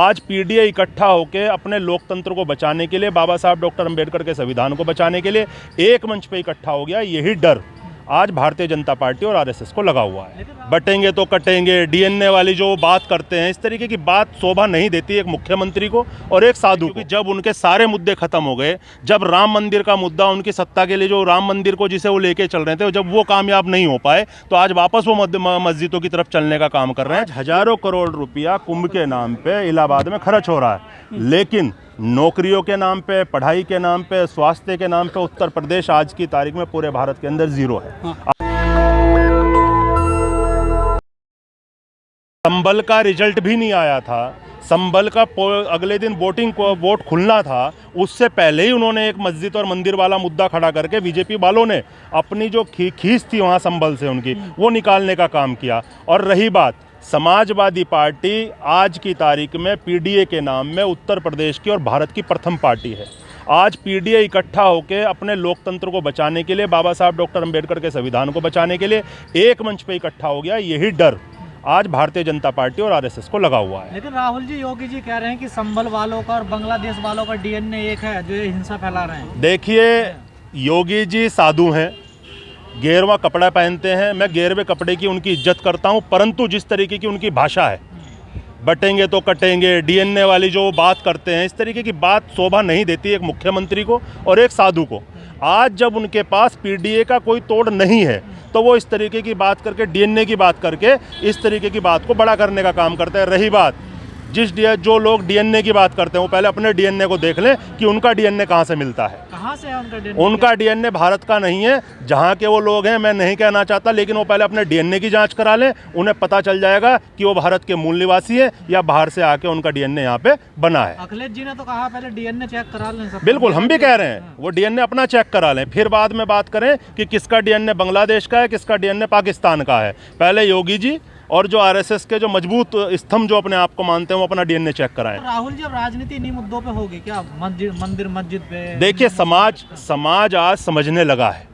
आज पीडीए इकट्ठा होकर अपने लोकतंत्र को बचाने के लिए, बाबा साहब डॉक्टर अंबेडकर के संविधान को बचाने के लिए एक मंच पे इकट्ठा हो गया। यही डर आज भारतीय जनता पार्टी और आरएसएस को लगा हुआ है। बटेंगे तो कटेंगे, डीएनए वाली जो बात करते हैं, इस तरीके की बात शोभा नहीं देती एक मुख्यमंत्री को और एक साधु को। जब उनके सारे मुद्दे खत्म हो गए, जब राम मंदिर का मुद्दा, उनकी सत्ता के लिए जो राम मंदिर को जिसे वो लेके चल रहे थे, जब वो कामयाब नहीं हो पाए, तो आज वापस वो मस्जिदों की तरफ चलने का काम कर रहे हैं। हजारों करोड़ रुपया कुंभ के नाम पे इलाहाबाद में खर्च हो रहा है, लेकिन नौकरियों के नाम पे, पढ़ाई के नाम पे, स्वास्थ्य के नाम पे उत्तर प्रदेश आज की तारीख में पूरे भारत के अंदर जीरो है। संबल का रिजल्ट भी नहीं आया था। संबल का अगले दिन वोट खुलना था, उससे पहले ही उन्होंने एक मस्जिद और मंदिर वाला मुद्दा खड़ा करके बीजेपी वालों ने अपनी जो खींच थी वहाँ संबल से उनकी, वो निकालने का काम किया। और रही बात समाजवादी पार्टी, आज की तारीख में पीडीए के नाम में उत्तर प्रदेश की और भारत की प्रथम पार्टी है। आज पीडीए इकट्ठा होकर अपने लोकतंत्र को बचाने के लिए, बाबा साहब डॉक्टर अंबेडकर के संविधान को बचाने के लिए एक मंच पे इकट्ठा हो गया। यही डर आज भारतीय जनता पार्टी और आरएसएस को लगा हुआ है। लेकिन राहुल जी, योगी जी कह रहे हैं कि संभल वालों का और बांग्लादेश वालों का डीएनए एक है, जो ये हिंसा फैला रहे हैं। देखिए, योगी जी साधु हैं, गेरवा कपड़ा पहनते हैं। मैं गेरवे कपड़े की उनकी इज्जत करता हूं, परंतु जिस तरीके की उनकी भाषा है, बटेंगे तो कटेंगे, डीएनए वाली जो बात करते हैं, इस तरीके की बात शोभा नहीं देती एक मुख्यमंत्री को और एक साधु को। आज जब उनके पास पीडीए का कोई तोड़ नहीं है, तो वो इस तरीके की बात करके, डीएनए की बात करके, इस तरीके की बात को बड़ा करने का काम करते हैं। रही बात जो लोग डीएनए की बात करते हैं, वो पहले अपने डीएनए को देख लें कि उनका डीएनए कहाँ से मिलता है। कहाँ से है उनका डीएनए? उनका डीएनए भारत का नहीं है। जहाँ के वो लोग हैं, मैं नहीं कहना चाहता, लेकिन वो पहले अपने डीएनए की जांच करा लें, उन्हें पता चल जाएगा कि वो भारत के मूल निवासी है या बाहर से आके उनका डीएनए यहाँ पे बना है। अखिलेश जी ने तो कहा पहले डीएनए चेक करा लें। बिल्कुल, हम भी कह रहे हैं वो डीएनए अपना चेक करा लें, फिर बाद में बात करें कि किसका डीएनए बांग्लादेश का है, किसका डीएनए पाकिस्तान का है। पहले योगी जी और जो आरएसएस के जो मजबूत स्तंभ जो अपने आप को मानते हैं, वो अपना डीएनए चेक कराएं। तो राहुल जी, अब राजनीति इन्हीं मुद्दों पे होगी क्या? मंदिर मस्जिद पे? देखिए, समाज आज समझने लगा है।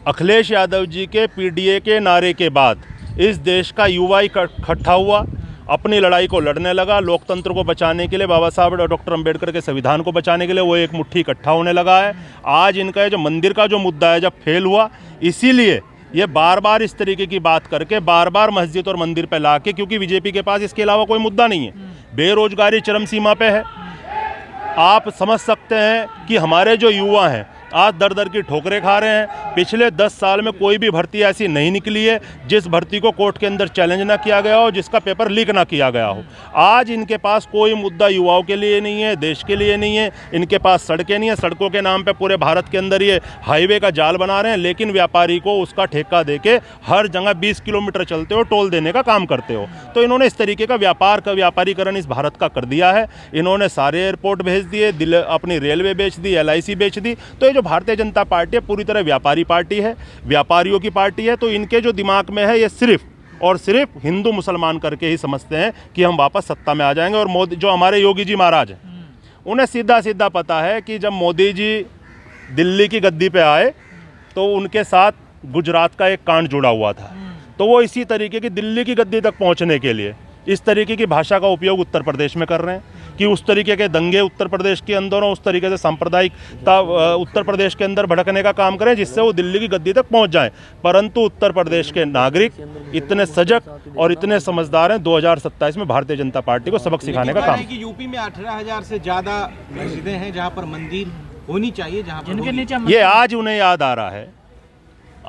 अखिलेश यादव जी के पीडीए के नारे के बाद इस देश का युवा इकट्ठा हुआ, अपनी लड़ाई को लड़ने लगा। लोकतंत्र को बचाने के लिए, बाबा साहब डॉक्टर अंबेडकर के संविधान को बचाने के लिए वो एक मुट्ठी इकट्ठा होने लगा है। आज इनका जो मंदिर का जो मुद्दा है, जब फेल हुआ, इसीलिए ये बार बार इस तरीके की बात करके बार बार मस्जिद और मंदिर पे लाके, क्योंकि बीजेपी के पास इसके अलावा कोई मुद्दा नहीं है। बेरोजगारी चरम सीमा पे है। आप समझ सकते हैं कि हमारे जो युवा हैं आज दर दर की ठोकरें खा रहे हैं। पिछले 10 साल में कोई भी भर्ती ऐसी नहीं निकली है जिस भर्ती को कोर्ट के अंदर चैलेंज ना किया गया हो, जिसका पेपर लीक ना किया गया हो। आज इनके पास कोई मुद्दा युवाओं के लिए नहीं है, देश के लिए नहीं है। इनके पास सड़कें नहीं है, सड़कों के नाम पे पूरे भारत के अंदर ये हाईवे का जाल बना रहे हैं, लेकिन व्यापारी को उसका ठेका देके हर जगह 20 किलोमीटर चलते हो टोल देने का काम करते हो। तो इन्होंने इस तरीके का व्यापारीकरण इस भारत का कर दिया है। इन्होंने सारे एयरपोर्ट भेज दिए, अपनी रेलवे बेच दी, LIC बेच दी। तो ये जो भारतीय जनता पार्टी है, पूरी तरह व्यापारी पार्टी है, व्यापारियों की पार्टी है। तो इनके जो दिमाग में है, ये सिर्फ और सिर्फ हिंदू मुसलमान करके ही समझते हैं कि हम वापस सत्ता में आ जाएंगे। और मोदी, जो हमारे योगी जी महाराज हैं, उन्हें सीधा सीधा पता है कि जब मोदी जी दिल्ली की गद्दी पे आए तो उनके साथ गुजरात का एक कांड जुड़ा हुआ था। तो वो इसी तरीके की दिल्ली की गद्दी तक पहुंचने के लिए इस तरीके की भाषा का उपयोग उत्तर प्रदेश में कर रहे हैं कि उस तरीके के दंगे उत्तर प्रदेश के अंदर और उस तरीके से सांप्रदायिकता उत्तर प्रदेश के अंदर भड़कने का काम करें, जिससे वो दिल्ली की गद्दी तक पहुंच जाएं। परंतु उत्तर प्रदेश के नागरिक इतने सजग और इतने समझदार हैं, 2027 में भारतीय जनता पार्टी को सबक सिखाने का काम। यूपी में 18,000 से ज्यादा मस्जिदें हैं जहाँ पर मंदिर होनी चाहिए, जहाँ जिनके नीचे ये आज उन्हें याद आ रहा है।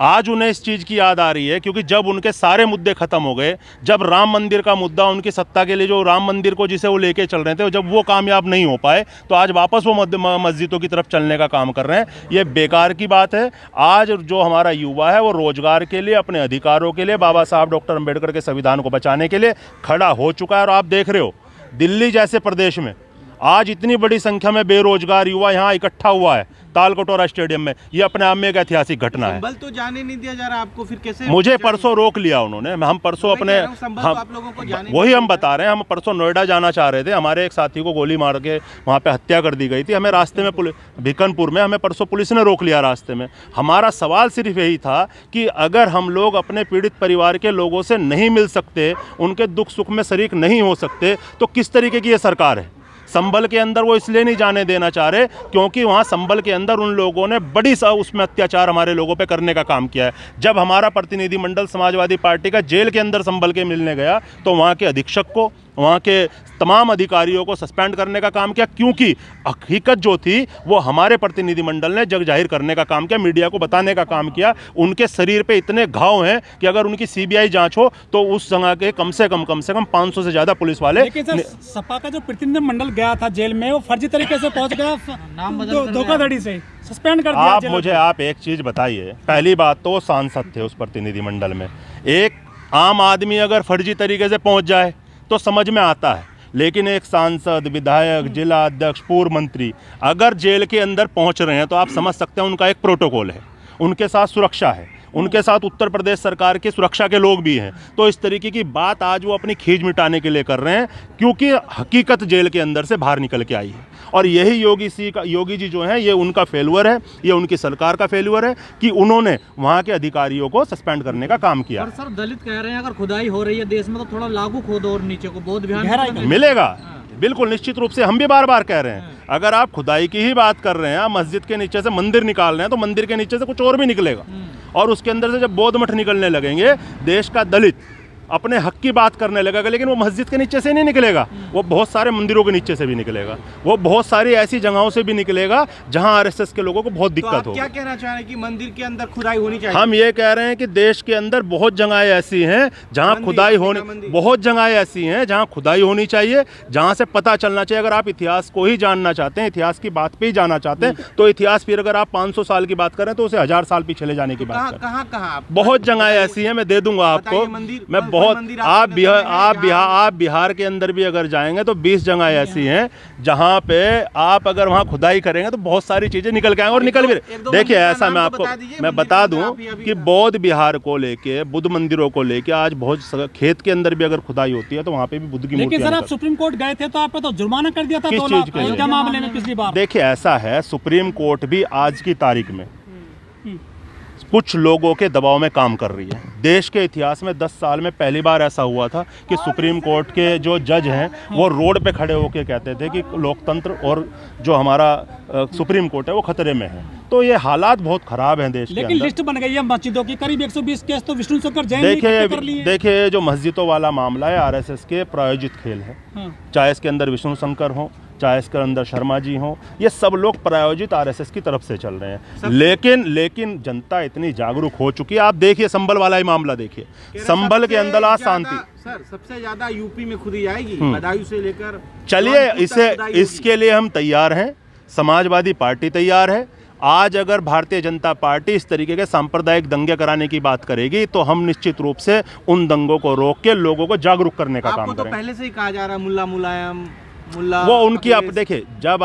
आज उन्हें इस चीज़ की याद आ रही है, क्योंकि जब उनके सारे मुद्दे खत्म हो गए, जब राम मंदिर का मुद्दा, उनकी सत्ता के लिए जो राम मंदिर को जिसे वो लेके चल रहे थे, जब वो कामयाब नहीं हो पाए, तो आज वापस वो मस्जिदों की तरफ चलने का काम कर रहे हैं। ये बेकार की बात है। आज जो हमारा युवा है, वो रोजगार के लिए, अपने अधिकारों के लिए, बाबा साहब डॉक्टर अंबेडकर के संविधान को बचाने के लिए खड़ा हो चुका है। और आप देख रहे हो, दिल्ली जैसे प्रदेश में आज इतनी बड़ी संख्या में बेरोजगार युवा यहाँ इकट्ठा हुआ है तालकटोरा स्टेडियम में, ये अपने आप में एक ऐतिहासिक घटना है। संभल तो जाने नहीं दिया जा रहा आपको, फिर कैसे? मुझे परसों रोक लिया उन्होंने। हम परसों अपने आप लोगों को जाने वही हम बता रहे हैं, हम परसों नोएडा जाना चाह रहे थे, हमारे एक साथी को गोली मार के वहाँ पे हत्या कर दी गई थी। हमें रास्ते में भिकनपुर में हमें परसों पुलिस ने रोक लिया रास्ते में। हमारा सवाल सिर्फ यही था कि अगर हम लोग अपने पीड़ित परिवार के लोगों से नहीं मिल सकते, उनके दुख सुख में शरीक नहीं हो सकते, तो किस तरीके की ये सरकार है। संभल के अंदर वो इसलिए नहीं जाने देना चाह रहे क्योंकि वहाँ संभल के अंदर उन लोगों ने बड़ी सा उसमें अत्याचार हमारे लोगों पे करने का काम किया है। जब हमारा प्रतिनिधिमंडल समाजवादी पार्टी का जेल के अंदर संभल के मिलने गया तो वहाँ के अधीक्षक को, वहाँ के तमाम अधिकारियों को सस्पेंड करने का काम किया, क्योंकि हकीकत जो थी वो हमारे प्रतिनिधिमंडल ने जग जाहिर करने का काम किया, मीडिया को बताने का काम किया। उनके शरीर पे इतने घाव हैं कि अगर उनकी सीबीआई जांच हो तो उस जगह के कम से कम 500 से ज़्यादा पुलिस वाले। लेकिन सर, सपा का जो प्रतिनिधिमंडल गया था जेल में, वो फर्जी तरीके से पहुंच गया, नाम बदल धोखाधड़ी से सस्पेंड कर दिया। आप एक चीज़ बताइए, पहली बात तो वो सांसद थे उस प्रतिनिधिमंडल में। एक आम आदमी अगर फर्जी तरीके से पहुंच जाए तो समझ में आता है, लेकिन एक सांसद, विधायक, जिला अध्यक्ष, पूर्व मंत्री अगर जेल के अंदर पहुंच रहे हैं तो आप समझ सकते हैं उनका एक प्रोटोकॉल है, उनके साथ सुरक्षा है, उनके साथ उत्तर प्रदेश सरकार के सुरक्षा के लोग भी हैं। तो इस तरीके की बात आज वो अपनी खींच मिटाने के लिए कर रहे हैं, क्योंकि हकीकत जेल के अंदर से बाहर निकल के आई है। और यही योगी जी जो हैं, ये उनका फेल्यूर है, ये उनकी सरकार का फेल्यूर है कि उन्होंने वहाँ के अधिकारियों को सस्पेंड करने का काम किया। और सर, दलित कह रहे हैं अगर खुदाई हो रही है देश में तो थोड़ा लागू खोदो और नीचे को बहुत ध्यान मिलेगा। बिल्कुल निश्चित रूप से हम भी बार बार कह रहे हैं, अगर आप खुदाई की ही बात कर रहे हैं, मस्जिद के नीचे से मंदिर निकाल रहे हैं तो मंदिर के नीचे से कुछ और भी निकलेगा, और उसके अंदर से जब बौद्ध मठ निकलने लगेंगे, देश का दलित अपने हक की बात करने लगेगा, लेकिन वो मस्जिद के नीचे से नहीं निकलेगा, वो बहुत सारे मंदिरों के नीचे से भी निकलेगा, वो बहुत सारी ऐसी जगहों से भी निकलेगा जहां आरएसएस के लोगों को बहुत दिक्कत हो। क्या कहना चाह रहे हैं कि मंदिर के अंदर खुदाई होनी चाहिए? हम ये कह रहे हैं कि देश के अंदर बहुत जगहें ऐसी हैं जहां खुदाई होनी, बहुत जगहें ऐसी हैं जहां खुदाई होनी चाहिए, जहां से पता चलना चाहिए। अगर आप इतिहास को ही जानना चाहते हैं, इतिहास की बात पे ही जाना चाहते हैं, तो इतिहास फिर अगर आप 500 साल की बात करें तो उसे 1000 साल पीछे ले जाने की बात करें। कहाँ बहुत जगहें ऐसी हैं, मैं दे दूंगा आपको। मैं बहुत आप बिहार के अंदर भी अगर जाएंगे तो 20 जगह ऐसी हैं जहां पे आप अगर वहां खुदाई करेंगे तो बहुत सारी चीजें निकल के आएंगे और निकल भी। देखिए ऐसा मैं बता दूं कि बौद्ध बिहार को लेके, बुद्ध मंदिरों को लेके आज बहुत खेत के अंदर भी अगर खुदाई होती है तो वहां पे भी बुद्ध की मूर्ति। लेकिन सर, आप सुप्रीम कोर्ट गए थे तो आप पे तो जुर्माना कर दिया था किस चीज के लिए? मामले में पिछली बार। देखिए ऐसा है, सुप्रीम कोर्ट भी आज की तारीख में कुछ लोगों के दबाव में काम कर रही है। देश के इतिहास में 10 साल में पहली बार ऐसा हुआ था कि सुप्रीम कोर्ट के जो जज हैं वो रोड पे खड़े होकर कहते थे कि लोकतंत्र और जो हमारा सुप्रीम कोर्ट है वो खतरे में है। तो ये हालात बहुत खराब हैं देश के अंदर। लेकिन लिस्ट बन गई है मस्जिदों की, करीब 120 केस तो विष्णु शंकर जैन ने कर लिए। देखिए जो मस्जिदों वाला मामला है, आरएसएस के प्रायोजित खेल है। चाहे इसके अंदर विष्णु शंकर हो, चाहे इसके अंदर शर्मा जी हो, ये सब लोग प्रायोजित आरएसएस की तरफ से चल रहे हैं। लेकिन जनता इतनी जागरूक हो चुकी है। आप देखिए संभल वाला ही मामला देखिए, संभल के अंदर आज शांति। सर सबसे ज्यादा यूपी में खुदी जाएगी, बदायूं से लेकर। चलिए इसके लिए हम तैयार हैं, समाजवादी पार्टी तैयार है। आज अगर भारतीय जनता पार्टी इस तरीके के सांप्रदायिक दंगे कराने की बात करेगी तो हम निश्चित रूप से उन दंगों को रोक के लोगों को जागरूक करने का काम करेंगे। आपको तो पहले से ही कहा जा रहा है मुल्ला मुलायम, मुल्ला वो उनकी आप देखिए, जब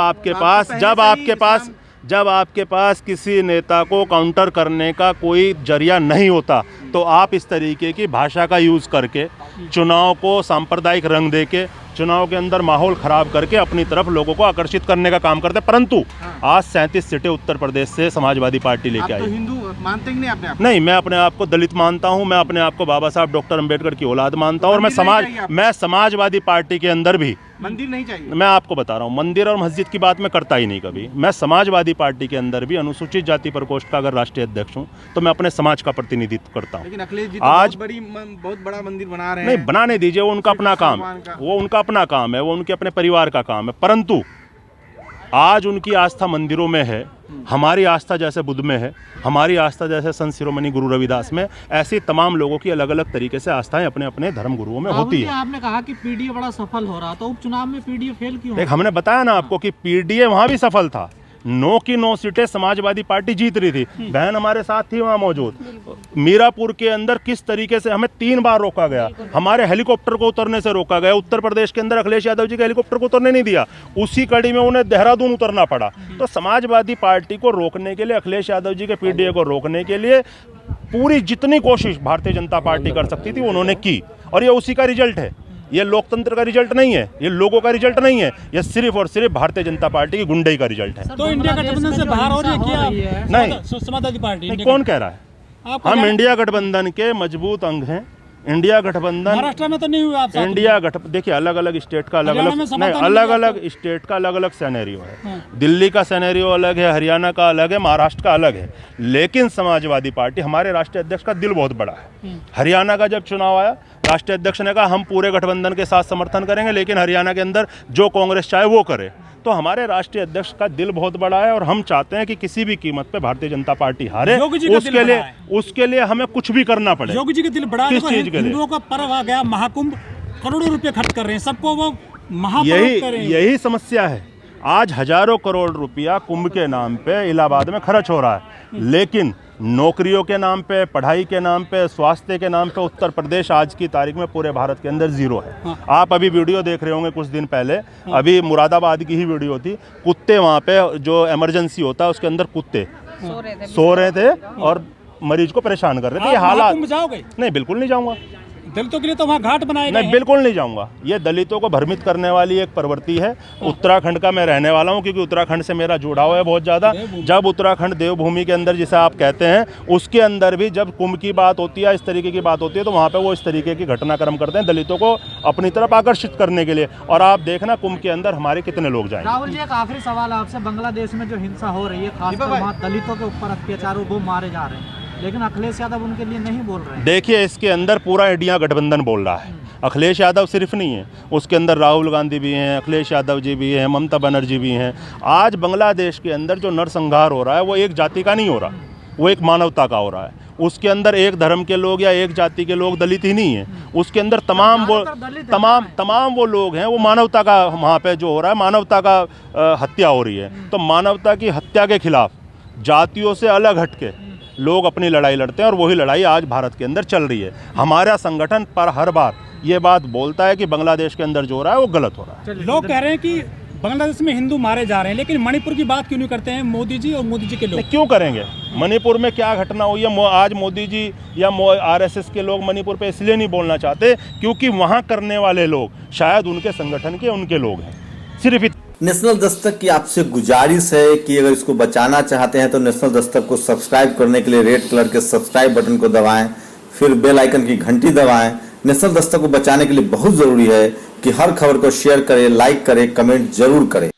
आपके पास किसी नेता को काउंटर करने का कोई जरिया नहीं होता तो आप इस तरीके की भाषा का यूज़ करके चुनाव को सांप्रदायिक रंग देके चुनाव के अंदर माहौल खराब करके अपनी तरफ लोगों को आकर्षित करने का काम करते हैं। परंतु आज 37 सीटें उत्तर प्रदेश से समाजवादी पार्टी लेके आई। तो हिंदू मानते ही नहीं अपने आप? नहीं, मैं अपने आप को दलित मानता हूं, मैं अपने आप को बाबा साहब डॉक्टर अंबेडकर की औलाद मानता हूं, और मैं समाजवादी पार्टी के अंदर भी मंदिर नहीं चाहिए। मैं आपको बता रहा हूँ, मंदिर और मस्जिद की बात मैं करता ही नहीं कभी। मैं समाजवादी पार्टी के अंदर भी अनुसूचित जाति प्रकोष्ठ का अगर राष्ट्रीय अध्यक्ष हूँ तो मैं अपने समाज का प्रतिनिधित्व करता हूँ। लेकिन अखिलेश जी तो आज बहुत बड़ा मंदिर बना रहे हैं। नहीं, बनाने दीजिए, वो उनका अपना काम है, वो उनका अपना काम है, वो उनके अपने परिवार का काम है। परंतु आज उनकी आस्था मंदिरों में है, हमारी आस्था जैसे बुद्ध में है, हमारी आस्था जैसे संत शिरोमणि गुरु रविदास में, ऐसी तमाम लोगों की अलग अलग तरीके से आस्थाएं अपने अपने धर्म गुरुओं में होती है। आपने कहा कि पीडीए बड़ा सफल हो रहा, तो उपचुनाव में पीडीए फेल क्यों? देख, हमने बताया ना आपको कि पीडीए वहां भी सफल था, 9 की 9 सीटें समाजवादी पार्टी जीत रही थी। बहन हमारे साथ थी वहाँ मौजूद। मीरापुर के अंदर किस तरीके से हमें 3 बार रोका गया, हमारे हेलीकॉप्टर को उतरने से रोका गया। उत्तर प्रदेश के अंदर अखिलेश यादव जी के हेलीकॉप्टर को उतरने नहीं दिया, उसी कड़ी में उन्हें देहरादून उतरना पड़ा। तो समाजवादी पार्टी को रोकने के लिए, अखिलेश यादव जी के पीडीए को रोकने के लिए पूरी जितनी कोशिश भारतीय जनता पार्टी कर सकती थी उन्होंने की, और ये उसी का रिजल्ट है। ये लोकतंत्र का रिजल्ट नहीं है, ये लोगों का रिजल्ट नहीं है, ये सिर्फ और सिर्फ भारतीय जनता पार्टी की गुंडई का रिजल्ट है। तो इंडिया गठबंधन से बाहर हो रही है क्या? नहीं, समाजवादी पार्टी कौन कह रहा है? हम इंडिया गठबंधन के मजबूत अंग हैं। इंडिया गठबंधन महाराष्ट्र में तो नहीं हुआ आप? इंडिया गठबंधन देखिए, अलग अलग स्टेट का अलग अलग नहीं, अलग अलग स्टेट का अलग अलग सिनेरियो है। दिल्ली का सिनेरियो अलग है, हरियाणा का अलग है, महाराष्ट्र का अलग है। लेकिन समाजवादी पार्टी, हमारे राष्ट्रीय अध्यक्ष का दिल बहुत बड़ा है। हरियाणा का जब चुनाव आया, राष्ट्रीय अध्यक्ष ने कहा हम पूरे गठबंधन के साथ समर्थन करेंगे, लेकिन हरियाणा के अंदर जो कांग्रेस चाहे वो करे। तो हमारे राष्ट्रीय अध्यक्ष का दिल बहुत बड़ा है और हम चाहते हैं कि किसी भी कीमत पे भारतीय जनता पार्टी हारे। उसके लिए हमें कुछ भी करना पड़े। योगी जी का दिल बड़ा है। किस चीज के लिए? हिंदुओं का पर्व आ गया महाकुंभ, करोड़ों रुपए खर्च कर रहे हैं, सबको वो महापर्व कर रहे हैं। यही समस्या है। आज हजारों करोड़ रुपया कुंभ के नाम पे इलाहाबाद में खर्च हो रहा है, लेकिन नौकरियों के नाम पे, पढ़ाई के नाम पे, स्वास्थ्य के नाम पे उत्तर प्रदेश आज की तारीख में पूरे भारत के अंदर जीरो है। आप अभी वीडियो देख रहे होंगे कुछ दिन पहले, अभी मुरादाबाद की ही वीडियो थी। कुत्ते वहाँ पे जो इमरजेंसी होता है उसके अंदर कुत्ते सो रहे थे और मरीज को परेशान कर रहे थे। ये हालात। जाओगे? नहीं, बिल्कुल नहीं जाऊँगा। दलितों के लिए तो वहाँ घाट बनाए गए नहीं, बिल्कुल नहीं जाऊंगा। ये दलितों को भ्रमित करने वाली एक प्रवृत्ति है। उत्तराखंड का मैं रहने वाला हूं, क्योंकि उत्तराखंड से मेरा जुड़ाव है बहुत ज़्यादा। जब उत्तराखंड देवभूमि के अंदर, जिसे आप कहते हैं, उसके अंदर भी जब कुंभ की बात होती है, इस तरीके की बात होती है, तो वहाँ पे वो इस तरीके की घटनाक्रम करते हैं दलितों को अपनी तरफ आकर्षित करने के लिए। और आप देखना कुंभ के अंदर हमारे कितने लोग जाएंगे। राहुल जी, एक आखिरी सवाल आपसे। बांग्लादेश में जो हिंसा हो रही है, खासकर वहाँ दलितों के ऊपर अत्याचार, वो मारे जा रहे हैं, लेकिन अखिलेश यादव उनके लिए नहीं बोल रहे हैं। देखिए, इसके अंदर पूरा इंडिया गठबंधन बोल रहा है। अखिलेश यादव सिर्फ नहीं है, उसके अंदर राहुल गांधी भी हैं, अखिलेश यादव जी भी हैं, ममता बनर्जी भी हैं। आज बांग्लादेश के अंदर जो नरसंहार हो रहा है वो एक जाति का नहीं हो रहा, वो एक मानवता का हो रहा है। उसके अंदर एक धर्म के लोग या एक जाति के लोग दलित ही नहीं है, उसके अंदर तमाम वो लोग हैं। वो मानवता का वहाँ पे जो हो रहा है, मानवता का हत्या हो रही है। तो मानवता की हत्या के खिलाफ जातियों से अलग हटके लोग अपनी लड़ाई लड़ते हैं, और वही लड़ाई आज भारत के अंदर चल रही है। हमारा संगठन पर हर बार ये बात बोलता है कि बांग्लादेश के अंदर जो हो रहा है वो गलत हो रहा है। लोग कह रहे हैं कि बांग्लादेश में हिंदू मारे जा रहे हैं, लेकिन मणिपुर की बात क्यों नहीं करते हैं मोदी जी और मोदी जी के लोग? क्यों करेंगे? मणिपुर में क्या घटना हुई है? आज मोदी जी या आरएसएस के लोग मणिपुर पे इसलिए नहीं बोलना चाहते क्योंकि वहाँ करने वाले लोग शायद उनके संगठन के उनके लोग हैं। सिर्फ नेशनल दस्तक की आपसे गुजारिश है कि अगर इसको बचाना चाहते हैं तो नेशनल दस्तक को सब्सक्राइब करने के लिए रेड कलर के सब्सक्राइब बटन को दबाएं, फिर बेल आइकन की घंटी दबाएं। नेशनल दस्तक को बचाने के लिए बहुत जरूरी है कि हर खबर को शेयर करें, लाइक करें, कमेंट जरूर करें।